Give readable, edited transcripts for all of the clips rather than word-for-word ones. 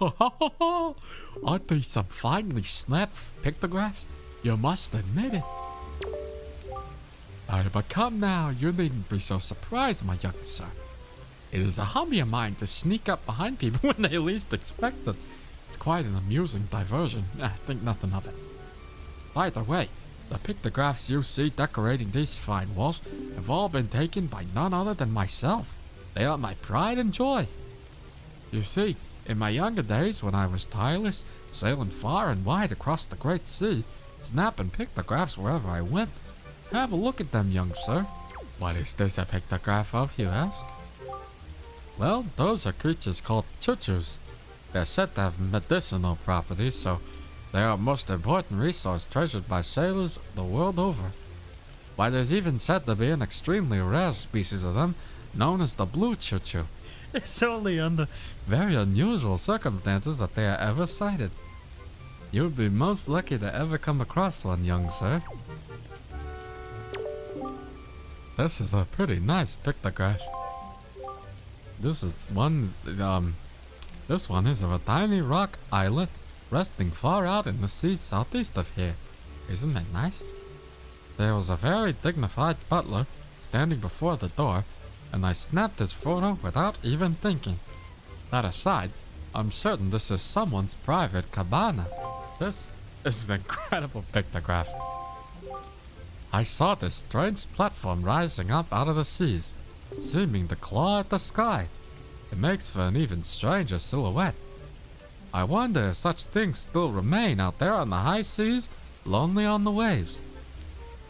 Aren't these some finely snapped pictographs? You must admit it. But come now, you needn't be so surprised, my young sir. It is a hobby of mine to sneak up behind people when they least expect it. It's quite an amusing diversion. Think nothing of it. By the way, the pictographs you see decorating these fine walls have all been taken by none other than myself. They are my pride and joy. You see, in my younger days when I was tireless, sailing far and wide across the great sea, snapping pictographs wherever I went. Have a look at them, young sir. What is this a pictograph of, you ask? Well, those are creatures called choo-choos. They're said to have medicinal properties, so they are a most important resource treasured by sailors the world over. Why, there's even said to be an extremely rare species of them, known as the blue choo-choo. It's only under very unusual circumstances that they are ever sighted. You'd be most lucky to ever come across one, young sir. This is a pretty nice pictograph. This one is of a tiny rock islet resting far out in the sea southeast of here. Isn't it nice? There was a very dignified butler standing before the door, and I snapped his photo without even thinking. That aside, I'm certain this is someone's private cabana. This is an incredible pictograph. I saw this strange platform rising up out of the seas, seeming to claw at the sky. It makes for an even stranger silhouette. I wonder if such things still remain out there on the high seas, lonely on the waves.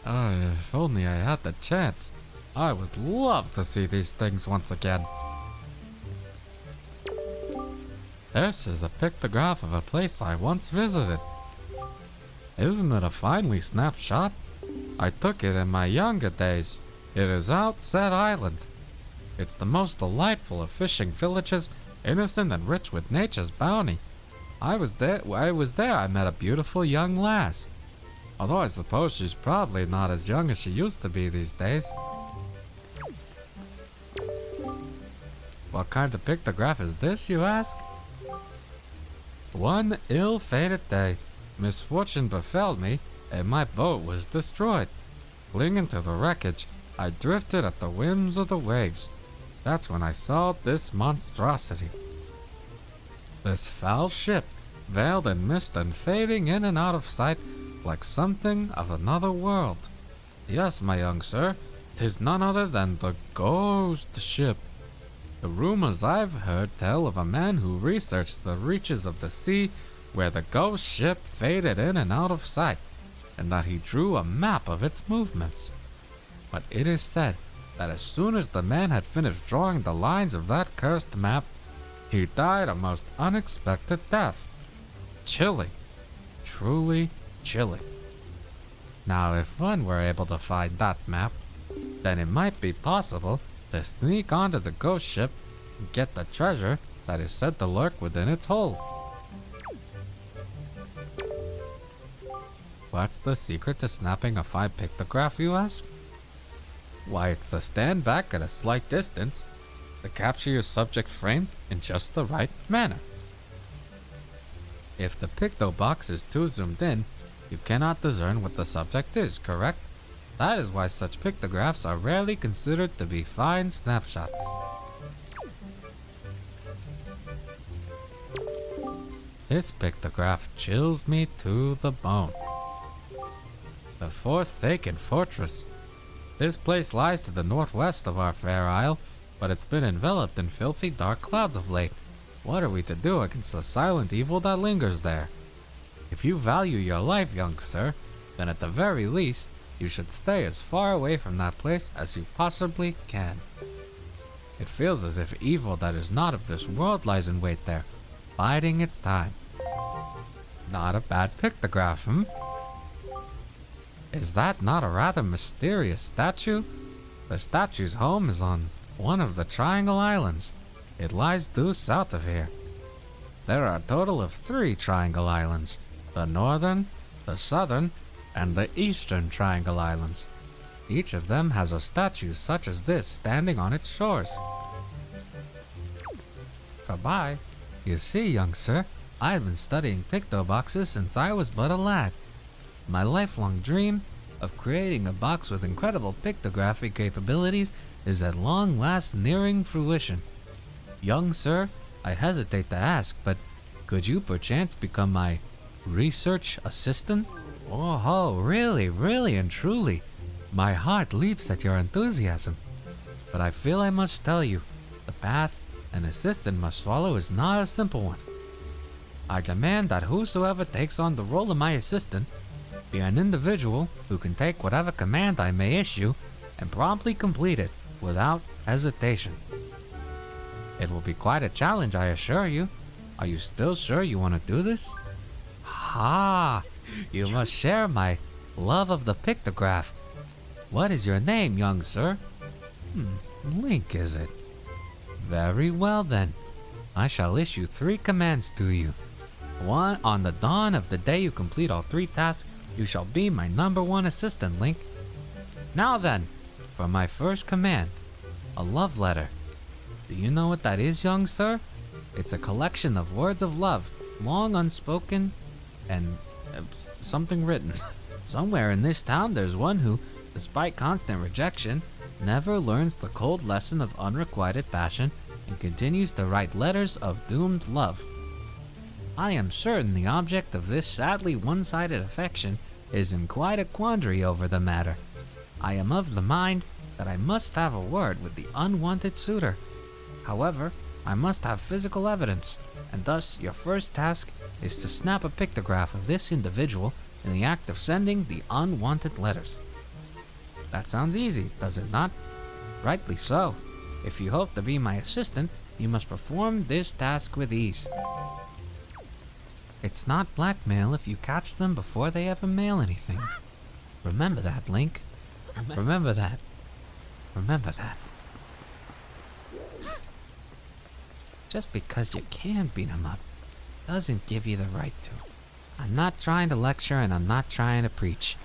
If only I had the chance. I would love to see these things once again. This is a pictograph of a place I once visited. Isn't it a finely snapped shot? I took it in my younger days. It is Outset Island. It's the most delightful of fishing villages, innocent and rich with nature's bounty. I was there I met a beautiful young lass. Although I suppose she's probably not as young as she used to be these days. What kind of pictograph is this, you ask? One ill-fated day, misfortune befell me, and my boat was destroyed. Clinging to the wreckage, I drifted at the whims of the waves. That's when I saw this monstrosity. This foul ship, veiled in mist and fading in and out of sight like something of another world. Yes, my young sir, 'tis none other than the ghost ship. The rumors I've heard tell of a man who researched the reaches of the sea where the ghost ship faded in and out of sight, and that he drew a map of its movements. But it is said that as soon as the man had finished drawing the lines of that cursed map, he died a most unexpected death. Chilling. Truly chilling. Now, if one were able to find that map, then it might be possible to sneak onto the ghost ship and get the treasure that is said to lurk within its hold. What's the secret to snapping a fine pictograph, you ask? Why, it's to stand back at a slight distance, to capture your subject frame in just the right manner. If the picto box is too zoomed in, you cannot discern what the subject is, correct? That is why such pictographs are rarely considered to be fine snapshots. This pictograph chills me to the bone. The Forsaken Fortress. This place lies to the northwest of our fair isle, but it's been enveloped in filthy dark clouds of late. What are we to do against the silent evil that lingers there? If you value your life, young sir, then at the very least, you should stay as far away from that place as you possibly can. It feels as if evil that is not of this world lies in wait there, biding its time. Not a bad pictograph, Is that not a rather mysterious statue? The statue's home is on one of the Triangle Islands. It lies due south of here. There are a total of 3 Triangle Islands: the northern, the southern, and the eastern Triangle Islands. Each of them has a statue such as this standing on its shores. Goodbye. You see, young sir, I have been studying picto boxes since I was but a lad. My lifelong dream of creating a box with incredible pictography capabilities is at long last nearing fruition. Young sir, I hesitate to ask, but could you perchance become my research assistant? Oh, really and truly. My heart leaps at your enthusiasm. But I feel I must tell you, the path an assistant must follow is not a simple one. I demand that whosoever takes on the role of my assistant be an individual who can take whatever command I may issue and promptly complete it without hesitation. It will be quite a challenge, I assure you. Are you still sure you want to do this? You must share my love of the pictograph. What is your name, young sir? Link, is it? Very well then. I shall issue 3 commands to you. 1, on the dawn of the day you complete all 3 tasks, you shall be my #1 assistant, Link. Now then, for my first command, a love letter. Do you know what that is, young sir? It's a collection of words of love, long unspoken, and something written. Somewhere in this town there's one who, despite constant rejection, never learns the cold lesson of unrequited passion and continues to write letters of doomed love. I am certain the object of this sadly one-sided affection is in quite a quandary over the matter. I am of the mind that I must have a word with the unwanted suitor. However, I must have physical evidence, and thus your first task is to snap a pictograph of this individual in the act of sending the unwanted letters. That sounds easy, does it not? Rightly so. If you hope to be my assistant, you must perform this task with ease. It's not blackmail if you catch them before they ever mail anything. Remember that, Link. Remember that. Remember that. Just because you can beat 'em up doesn't give you the right to. I'm not trying to lecture and I'm not trying to preach.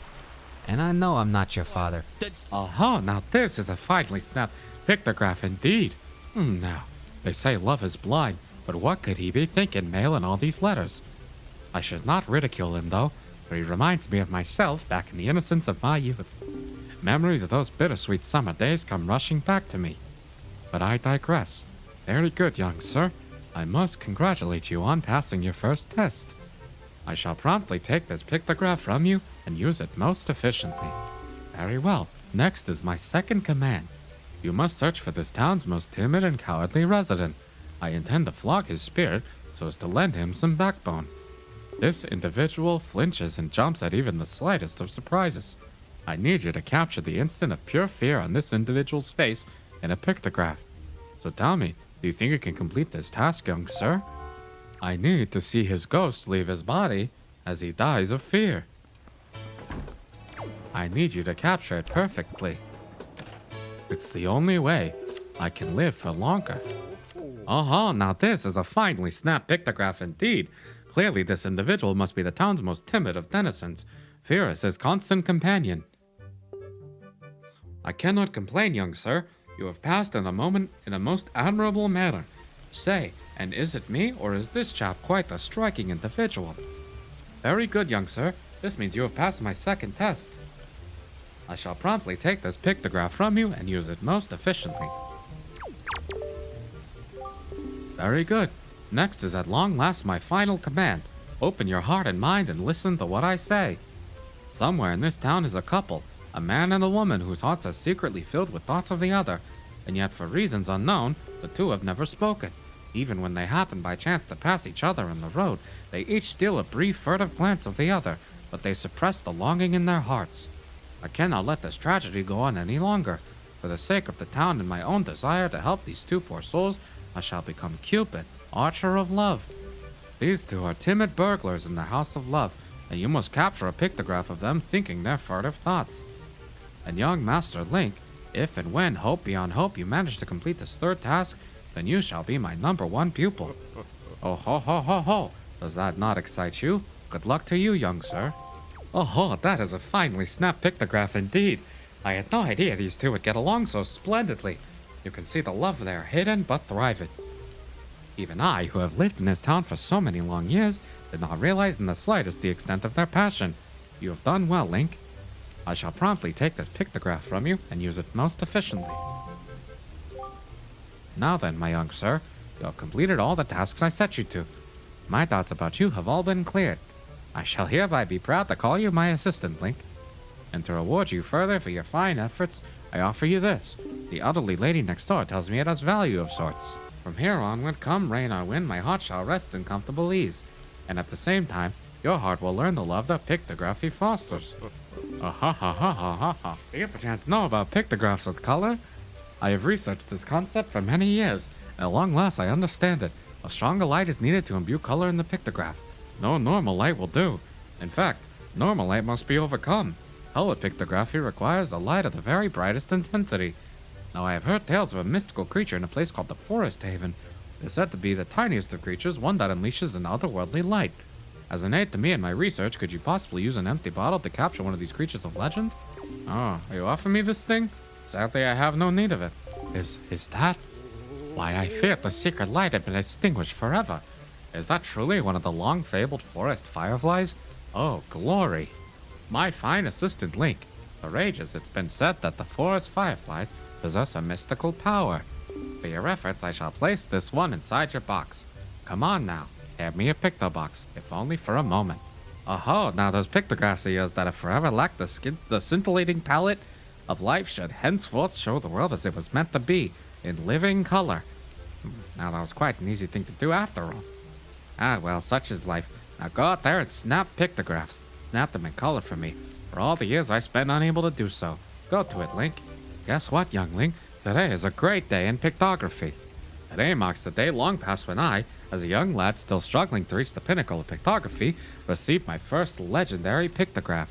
And I know I'm not your father. Now this is a finely snapped pictograph indeed. Now, they say love is blind, but what could he be thinking mailing all these letters? I should not ridicule him though, for he reminds me of myself back in the innocence of my youth. Memories of those bittersweet summer days come rushing back to me. But I digress. Very good, young sir. I must congratulate you on passing your first test. I shall promptly take this pictograph from you and use it most efficiently. Very well. Next is my second command. You must search for this town's most timid and cowardly resident. I intend to flog his spirit so as to lend him some backbone. This individual flinches and jumps at even the slightest of surprises. I need you to capture the instant of pure fear on this individual's face in a pictograph. So tell me, do you think you can complete this task, young sir? I need to see his ghost leave his body as he dies of fear. I need you to capture it perfectly. It's the only way I can live for longer. Now this is a finely snapped pictograph indeed. Clearly this individual must be the town's most timid of denizens. Fear is his constant companion. I cannot complain, young sir. You have passed in a moment in a most admirable manner. Say, and is it me, or is this chap quite a striking individual? Very good, young sir. This means you have passed my second test. I shall promptly take this pictograph from you and use it most efficiently. Very good. Next is at long last my final command. Open your heart and mind and listen to what I say. Somewhere in this town is a couple, a man and a woman whose hearts are secretly filled with thoughts of the other, and yet for reasons unknown, the two have never spoken. Even when they happen by chance to pass each other in the road, they each steal a brief furtive glance of the other, but they suppress the longing in their hearts. I cannot let this tragedy go on any longer. For the sake of the town and my own desire to help these two poor souls, I shall become Cupid, Archer of Love. These two are timid burglars in the House of Love, and you must capture a pictograph of them thinking their furtive thoughts. And young Master Link, if and when, hope beyond hope, you manage to complete this third task, then you shall be my #1 pupil. Oh ho ho ho ho! Does that not excite you? Good luck to you, young sir. Oh, that is a finely snapped pictograph indeed. I had no idea these two would get along so splendidly. You can see the love there, hidden but thriving. Even I, who have lived in this town for so many long years, did not realize in the slightest the extent of their passion. You have done well, Link. I shall promptly take this pictograph from you and use it most efficiently. Now then, my young sir, you have completed all the tasks I set you to. My doubts about you have all been cleared. I shall hereby be proud to call you my assistant, Link. And to reward you further for your fine efforts, I offer you this. The elderly lady next door tells me it has value of sorts. From here onward, come rain or wind, my heart shall rest in comfortable ease. And at the same time, your heart will learn the love that pictography fosters. Ha ha ha ha ha ha. Do you perchance know about pictographs with color? I have researched this concept for many years, and at long last I understand it. A stronger light is needed to imbue color in the pictograph. No normal light will do. In fact, normal light must be overcome. Color pictography requires a light of the very brightest intensity. Now I have heard tales of a mystical creature in a place called the Forest Haven. It is said to be the tiniest of creatures, one that unleashes an otherworldly light. As an aid to me in my research, could you possibly use an empty bottle to capture one of these creatures of legend? Oh, are you offering me this thing? Sadly, I have no need of it. Is that? Why, I feared the secret light had been extinguished forever. Is that truly one of the long-fabled forest fireflies? Oh, glory. My fine assistant Link. For ages it's been said that the forest fireflies possess a mystical power. For your efforts, I shall place this one inside your box. Come on now, hand me a pictobox, if only for a moment. Oh, now those pictographs of yours that have forever lacked the scintillating palette of life should henceforth show the world as it was meant to be, in living color. Now that was quite an easy thing to do after all. Ah, well, such is life. Now go out there and snap pictographs. Snap them in color for me, for all the years I spent unable to do so. Go to it, Link. Guess what, youngling? Today is a great day in pictography. Today marks the day long past when I, as a young lad still struggling to reach the pinnacle of pictography, received my first legendary pictograph.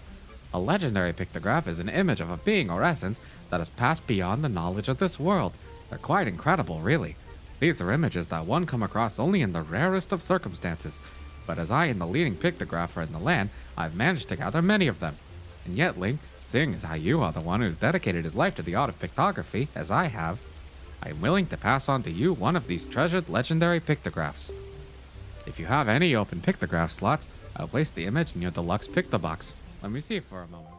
A legendary pictograph is an image of a being or essence that has passed beyond the knowledge of this world. They're quite incredible, really. These are images that one come across only in the rarest of circumstances, but as I am the leading pictographer in the land, I've managed to gather many of them. And yet, Link, seeing as how you are the one who's dedicated his life to the art of pictography, as I have, I am willing to pass on to you one of these treasured legendary pictographs. If you have any open pictograph slots, I'll place the image in your deluxe pictobox. Let me see it for a moment.